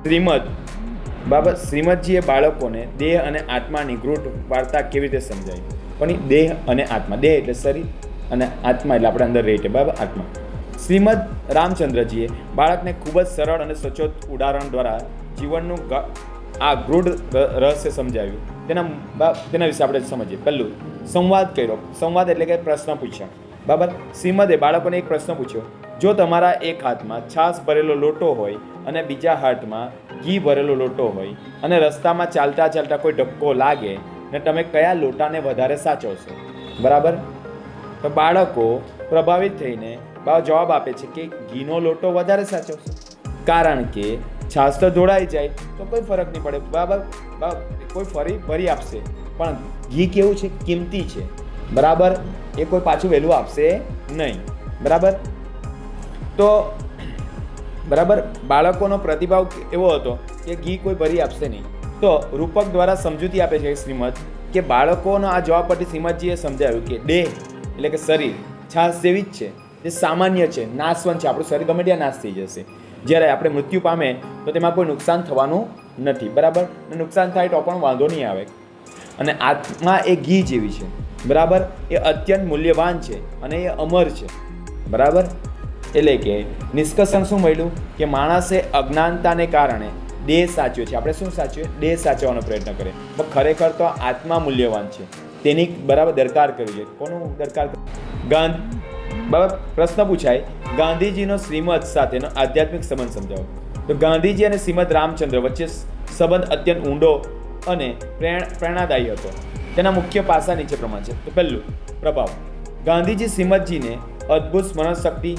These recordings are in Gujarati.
શ્રીમદ બાબા શ્રીમદજીએ બાળકોને દેહ અને આત્માની ગૂઢ વાર્તા કેવી રીતે સમજાવી? પણ દેહ અને આત્મા, દેહ એટલે શરીર અને આત્મા એટલે આપણે અંદર રહી છે, બરાબર, આત્મા. શ્રીમદ રામચંદ્રજીએ બાળકને ખૂબ જ સરળ અને સચોટ ઉદાહરણ દ્વારા જીવનનું આ ગૂઢ રહસ્ય સમજાવ્યું. તેના વિશે આપણે સમજીએ. પહેલું, સંવાદ કર્યો. સંવાદ એટલે કે પ્રશ્ન પૂછ્યા, બરાબર. શ્રીમદે બાળકોને એક પ્રશ્ન પૂછ્યો, જો તમારા એક હાથમાં છાશ ભરેલો લોટો હોય અને બીજા હાથમાં ઘી ભરેલો લોટો હોય અને રસ્તામાં ચાલતા ચાલતા કોઈ ધક્કો લાગે ને તમે કયા લોટાને વધારે સાચવશો? બરાબર. તો બાળકો પ્રભાવિત થઈને જવાબ આપે છે કે ઘીનો લોટો વધારે સાચવશે, કારણ કે છાશ તો ઢોળાઈ જાય તો કોઈ ફરક નહીં પડે, બરાબર, કોઈ ફરી ભરી આપશે, પણ ઘી કેવું છે? કિંમતી છે, બરાબર, એ કોઈ પાછું વહેલું આપશે નહીં, બરાબર. તો બરાબર, બાળકોનો પ્રતિભાવ એવો હતો કે ઘી કોઈ ભરી આપશે નહીં. તો રૂપક દ્વારા સમજૂતી આપે છે શ્રીમદ કે બાળકોનો આ જવાબ પરથી શ્રીમદજીએ સમજાવ્યું કે દેહ એટલે કે શરીર છાશ જેવી જ છે, જે સામાન્ય છે, નાશવંત છે. આપણું શરીર ગમે ત્યાં નાશ થઈ જશે. જ્યારે આપણે મૃત્યુ પામે તો તેમાં કોઈ નુકસાન થવાનું નથી, બરાબર. નુકસાન થાય તો પણ વાંધો નહીં આવે. અને આત્મા એ ઘી જેવી છે, બરાબર, એ અત્યંત મૂલ્યવાન છે અને એ અમર છે, બરાબર. એટલે કે નિષ્કર્ષણ શું મળ્યું કે માણસે અજ્ઞાનતાને કારણે દેહ સાચ્યો છે. આપણે શું સાચવીએ? દેહ સાચવવાનો પ્રયત્ન કરીએ, પણ ખરેખર તો આત્મા મૂલ્યવાન છે, તેની બરાબર દરકાર કરવી જોઈએ. કોનું દરકાર? બરાબર. પ્રશ્ન પૂછાય, ગાંધીજીનો શ્રીમદ સાથેનો આધ્યાત્મિક સંબંધ સમજાવો. તો ગાંધીજી અને શ્રીમદ રામચંદ્ર વચ્ચે સંબંધ અત્યંત ઊંડો અને પ્રેરણાદાયી હતો. તેના મુખ્ય પાસા નીચે પ્રમાણે છે. તો પહેલું, પ્રભાવ. ગાંધીજી શ્રીમદજીને અદ્ભુત સ્મરણ શક્તિ,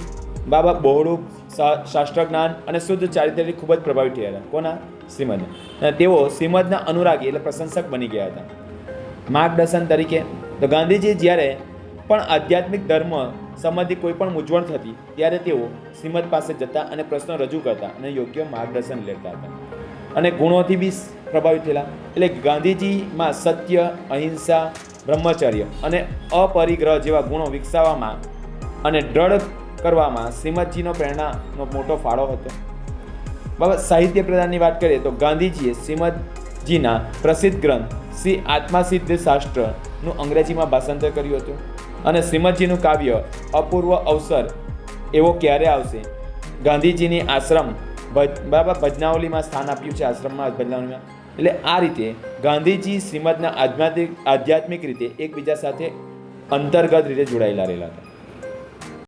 બાબા બહોળું શાસ્ત્ર જ્ઞાન અને શુદ્ધ ચારિત્ર્યથી ખૂબ જ પ્રભાવિત થયા હતા. કોના? શ્રીમદ. તેઓ શ્રીમદના અનુરાગી એટલે પ્રશંસક બની ગયા હતા. માર્ગદર્શન તરીકે, તો ગાંધીજી જ્યારે પણ આધ્યાત્મિક ધર્મ સંબંધી કોઈ પણ મૂંઝવણ થતી ત્યારે તેઓ શ્રીમદ પાસે જતા અને પ્રશ્નો રજૂ કરતા અને યોગ્ય માર્ગદર્શન લેતા હતા. અને ગુણોથી બી પ્રભાવિત થયેલા. એટલે ગાંધીજીમાં સત્ય, અહિંસા, બ્રહ્મચર્ય અને અપરિગ્રહ જેવા ગુણો વિકસાવવામાં અને દ્રઢ કરવામાં શ્રીમદજીનો પ્રેરણાનો મોટો ફાળો હતો. બાબત સાહિત્ય પ્રદાનની વાત કરીએ તો ગાંધીજીએ શ્રીમદજીના પ્રસિદ્ધ ગ્રંથ શ્રી આત્માસિદ્ધ શાસ્ત્રનું અંગ્રેજીમાં ભાષાંતર કર્યું હતું. અને શ્રીમદજીનું કાવ્ય અપૂર્વ અવસર એવો ક્યારે આવશે ગાંધીજીની આશ્રમ બરાબર ભજનાવલીમાં સ્થાન આપ્યું છે. આશ્રમમાં ભજનાવલીમાં એટલે આ રીતે ગાંધીજી શ્રીમદના આધ્યાત્મિક રીતે એકબીજા સાથે અંતર્ગત રીતે જોડાયેલા રહેલા હતા.